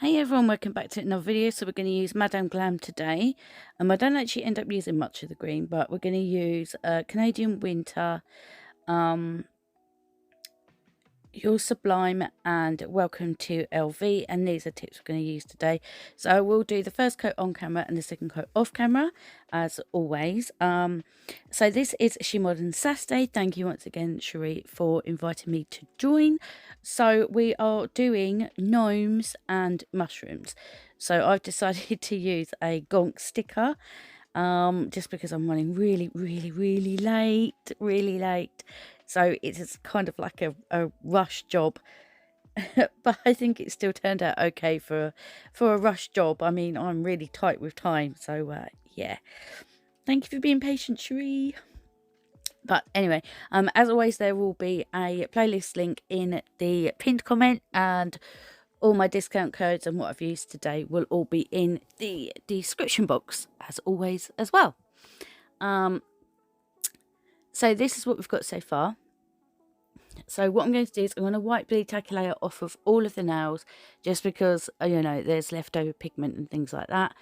Hey everyone, welcome back to another video. So we're going to use Madame Glam today. I don't actually end up using much of the green, but we're going to use Canadian Winter, your Sublime, and Welcome to LV, and these are tips we're going to use today. So I will do the first coat on camera and the second coat off camera, as always. So this is Shemodern Saturday. Thank you once again, Cherie, for inviting me to join. So we are doing gnomes and mushrooms. So I've decided to use a Gonk sticker, just because I'm running really late. So it's kind of like a rush job, but I think it still turned out okay for a rush job. I mean, I'm really tight with time, so yeah. Thank you for being patient, Cherie. But anyway, as always, there will be a playlist link in the pinned comment, and all my discount codes and what I've used today will all be in the description box, as always, as well. So this is what we've got so far. So what I'm going to do is I'm going to wipe the tacky layer off of all of the nails, just because, you know, there's leftover pigment and things like that.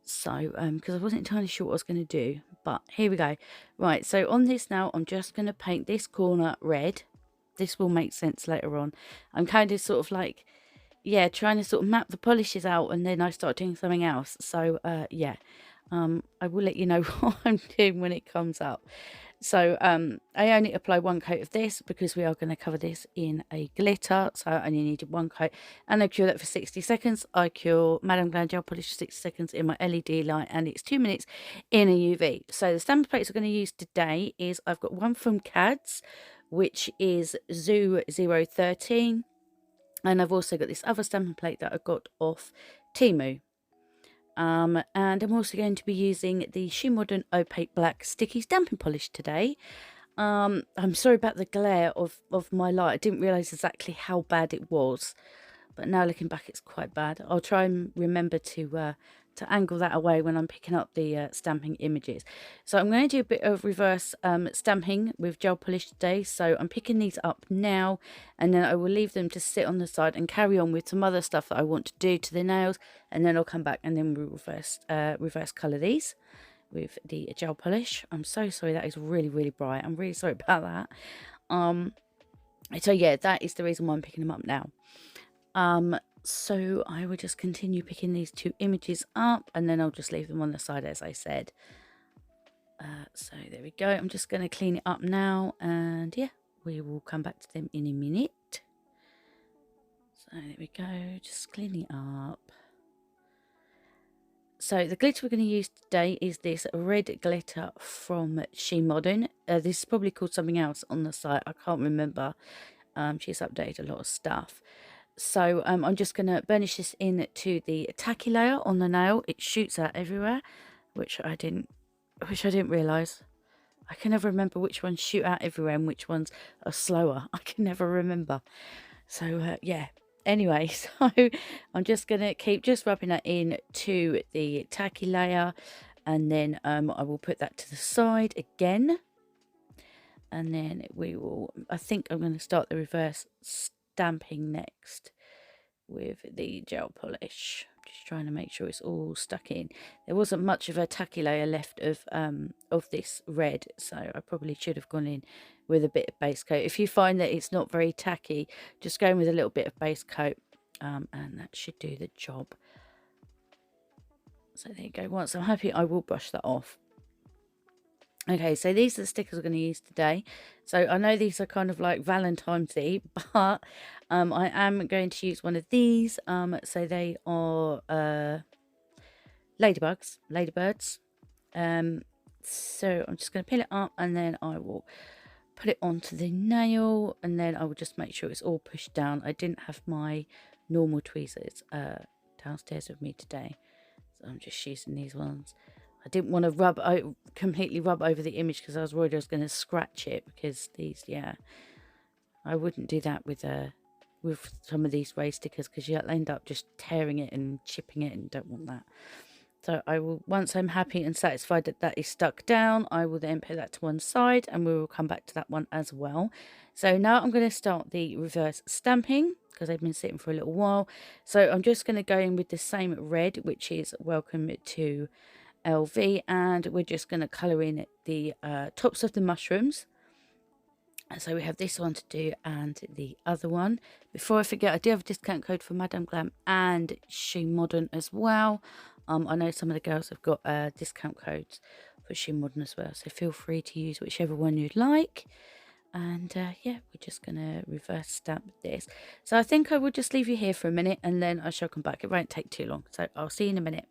So, because I wasn't entirely sure what I was going to do, but here we go. Right, so on this now, I'm just going to paint this corner red. This will make sense later on. I'm kind of sort of like, yeah, trying to sort of map the polishes out, and then I start doing something else. So, yeah, I will let you know what I'm doing when it comes up. So I only apply one coat of this because we are going to cover this in a glitter. So I only needed one coat, and I cure that for 60 seconds. I cure Madame Glam gel polish for 60 seconds in my LED light, and it's 2 minutes in a UV. So the stamping plates we're going to use today is, I've got one from Cad's, which is Zoo 013. And I've also got this other stamping plate that I got off Temu. And I'm also going to be using the Shemodern Opaque Black Sticky Stamping Polish today. I'm sorry about the glare of my light. I didn't realise exactly how bad it was, but now looking back, it's quite bad. I'll try and remember to angle that away when I'm picking up the stamping images. So I'm going to do a bit of reverse stamping with gel polish today. So I'm picking these up now, and then I will leave them to sit on the side and carry on with some other stuff that I want to do to the nails, and then I'll come back and then we'll reverse colour these with the gel polish. I'm so sorry, that is really bright. I'm really sorry about that. So yeah, that is the reason why I'm picking them up now. So I will just continue picking these two images up, and then I'll just leave them on the side, as I said. So there we go. I'm just going to clean it up now, and yeah, we will come back to them in a minute. So there we go, just cleaning up. So the glitter we're going to use today is this red glitter from Shemodern. This is probably called something else on the site. I can't remember. She's updated a lot of stuff. So I'm just going to burnish this into the tacky layer on the nail. It shoots out everywhere, which I didn't realise. I can never remember which ones shoot out everywhere and which ones are slower. I can never remember. So yeah. Anyway, so I'm just going to keep just rubbing that in to the tacky layer, and then I will put that to the side again. And then we will, I think I'm going to start the reverse stamping next with the gel polish. Just trying to make sure it's all stuck in. There wasn't much of a tacky layer left of this red, so I probably should have gone in with a bit of base coat. If you find that it's not very tacky, just go in with a little bit of base coat, and that should do the job. So there you go. Once I'm happy, I will brush that off. Okay, so these are the stickers we're going to use today. So I know these are kind of like Valentine's Day, but I am going to use one of these. So they are ladybirds. So I'm just going to peel it up, and then I will put it onto the nail, and then I will just make sure it's all pushed down. I didn't have my normal tweezers downstairs with me today, so I'm just using these ones. I didn't want to completely rub over the image because I was worried I was going to scratch it, because these, yeah, I wouldn't do that with some of these raised stickers, because you'll end up just tearing it and chipping it, and don't want that. So I will, once I'm happy and satisfied that that is stuck down, I will then put that to one side, and we will come back to that one as well. So now I'm going to start the reverse stamping. because they've been sitting for a little while. So I'm just going to go in with the same red, which is Welcome to LV, and we're just going to colour in the tops of the mushrooms. So we have this one to do and the other one. Before I forget, I do have a discount code for Madame Glam and Shemodern as well. I know some of the girls have got discount codes for Shemodern as well, so feel free to use whichever one you'd like. And yeah, we're just going to reverse stamp this. So I think I will just leave you here for a minute and then I shall come back. It won't take too long, so I'll see you in a minute.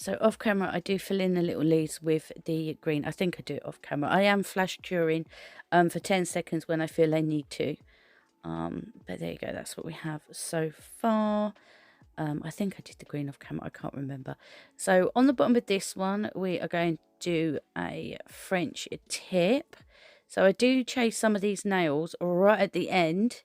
So off camera, I do fill in the little leaves with the green. I think I do it off camera. I am flash curing for 10 seconds when I feel I need to. But there you go. That's what we have so far. I think I did the green off camera. I can't remember. So on the bottom of this one, we are going to do a French tip. So I do chase some of these nails right at the end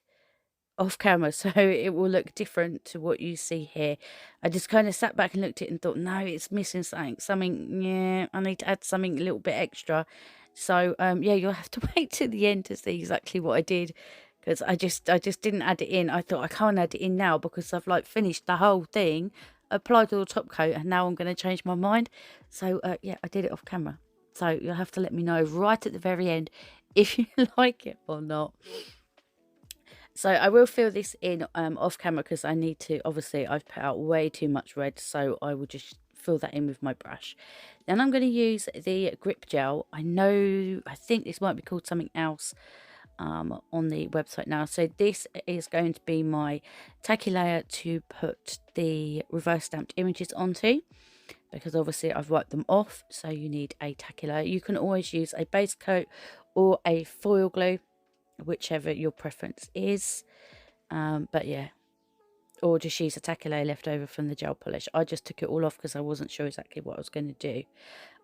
off camera, so it will look different to what you see here. I just kind of sat back and looked at it and thought, no, it's missing something. Yeah, I need to add something a little bit extra. So yeah, you'll have to wait till the end to see exactly what I did, because I just didn't add it in. I thought I can't add it in now because I've like finished the whole thing, applied all the top coat, and now I'm going to change my mind. So yeah, I did it off camera. So you'll have to let me know right at the very end if you like it or not. So I will fill this in off camera because I need to. Obviously, I've put out way too much red, so I will just fill that in with my brush. Then I'm going to use the grip gel. I think this might be called something else on the website now. So this is going to be my tacky layer to put the reverse stamped images onto, because obviously I've wiped them off, so you need a tacky layer. You can always use a base coat or a foil glue, whichever your preference is. But yeah, or just use a tacky layer left over from the gel polish. I just took it all off because I wasn't sure exactly what I was going to do.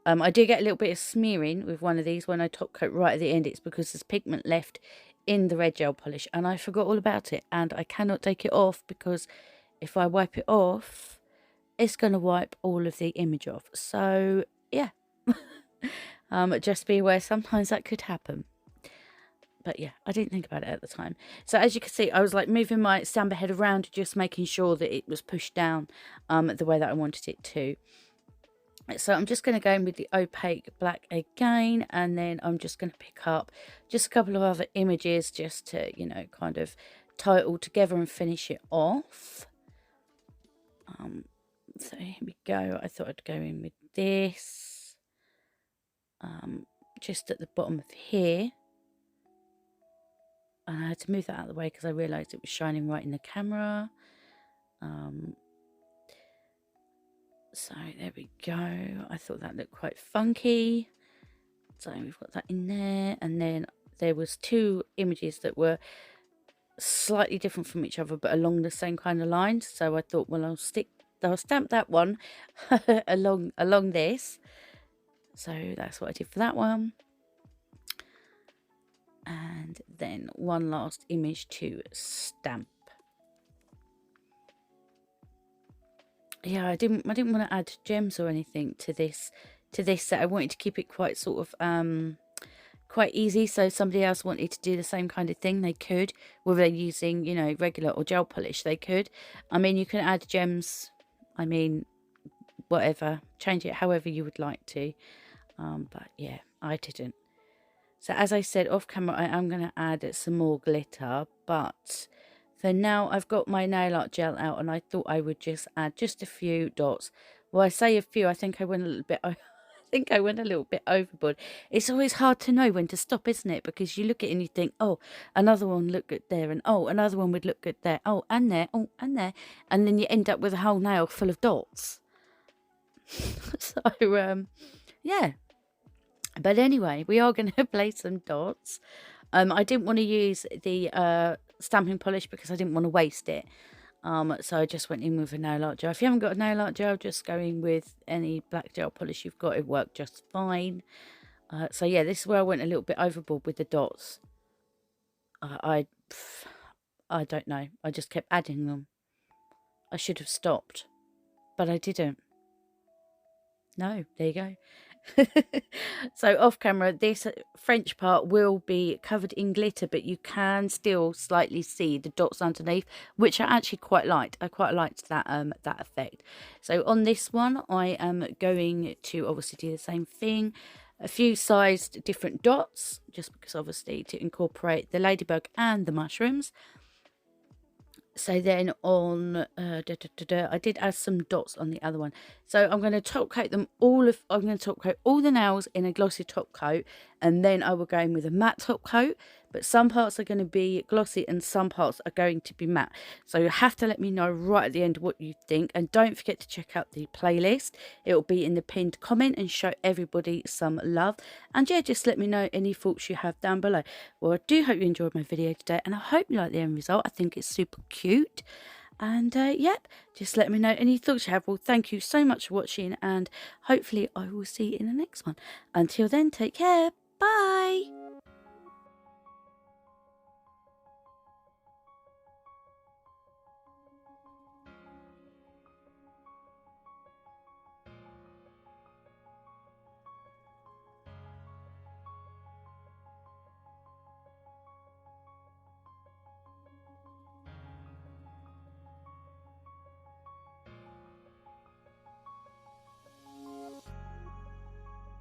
I do get a little bit of smearing with one of these when I top coat right at the end. It's because there's pigment left in the red gel polish and I forgot all about it, and I cannot take it off because if I wipe it off, it's going to wipe all of the image off. So yeah, just be aware sometimes that could happen. But yeah, I didn't think about it at the time. So as you can see, I was like moving my stamper head around, just making sure that it was pushed down the way that I wanted it to. So I'm just going to go in with the opaque black again, and then I'm just going to pick up just a couple of other images just to, you know, kind of tie it all together and finish it off. So here we go. I thought I'd go in with this just at the bottom of here. And I had to move that out of the way because I realised it was shining right in the camera. So there we go. I thought that looked quite funky. So we've got that in there. And then there was two images that were slightly different from each other, but along the same kind of lines. So I thought, well, I'll stamp that one along this. So that's what I did for that one. And then one last image to stamp. Yeah, I didn't want to add gems or anything to this set. I wanted to keep it quite sort of quite easy, so if somebody else wanted to do the same kind of thing, they could, whether they're using, you know, regular or gel polish, they could. I mean, you can add gems, I mean, whatever, change it however you would like to, but yeah, I didn't. So as I said off camera, I am going to add some more glitter, but for now I've got my nail art gel out, and I thought I would just add just a few dots. Well, I say a few, I think I went a little bit overboard. It's always hard to know when to stop, isn't it? Because you look at it and you think, oh, another one looked good there, and oh, another one would look good there, oh, and there, oh, and there, and then you end up with a whole nail full of dots. So yeah. But anyway, we are going to place some dots. I didn't want to use the stamping polish because I didn't want to waste it. So I just went in with a nail art gel. If you haven't got a nail art gel, just go in with any black gel polish you've got. It worked just fine. So yeah, this is where I went a little bit overboard with the dots. I don't know. I just kept adding them. I should have stopped, but I didn't. No, there you go. So off camera, this French part will be covered in glitter, but you can still slightly see the dots underneath, which I actually quite liked. I quite liked that that effect. So on this one, I am going to obviously do the same thing, a few sized different dots, just because obviously to incorporate the ladybug and the mushrooms. So then on, I did add some dots on the other one. So I'm going to top coat them all. I'm going to top coat all the nails in a glossy top coat, and then I will go in with a matte top coat, but some parts are going to be glossy and some parts are going to be matte. So you have to let me know right at the end what you think, and don't forget to check out the playlist. It will be in the pinned comment, and show everybody some love. And yeah, just let me know any thoughts you have down below. Well, I do hope you enjoyed my video today, and I hope you like the end result. I think it's super cute. And yep, just let me know any thoughts you have. Well, thank you so much for watching, and hopefully I will see you in the next one. Until then, take care. Bye.